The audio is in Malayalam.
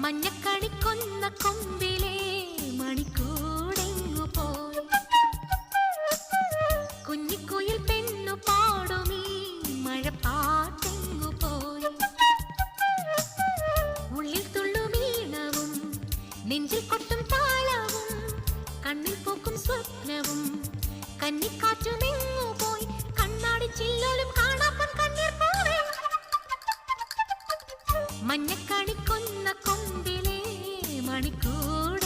മഞ്ഞക്കണിക്കൊന്ന കൊമ്പിലെ മണിക്കൂടെങ്ങു പോയി. കുഞ്ഞിക്കുയിൽ പെണ്ണു പാടുമീ മഴപ്പാട്ടെങ്ങു പോയി. ഉള്ളിൽ തുള്ളുമീണവും നെഞ്ചിൽ കൊട്ടും താളവും കണ്ണിൽ പൂക്കും സ്വപ്നവും കന്നിക്കാറ്റുമെങ്ങു പോയി. കണ്ണാടി ചില്ലോലും കാണാപ്പൻ കണ്ണീർ പോയി. മഞ്ഞക്കണിക്കൊന്ന കൊമ്പിലെ മണിക്കൂർ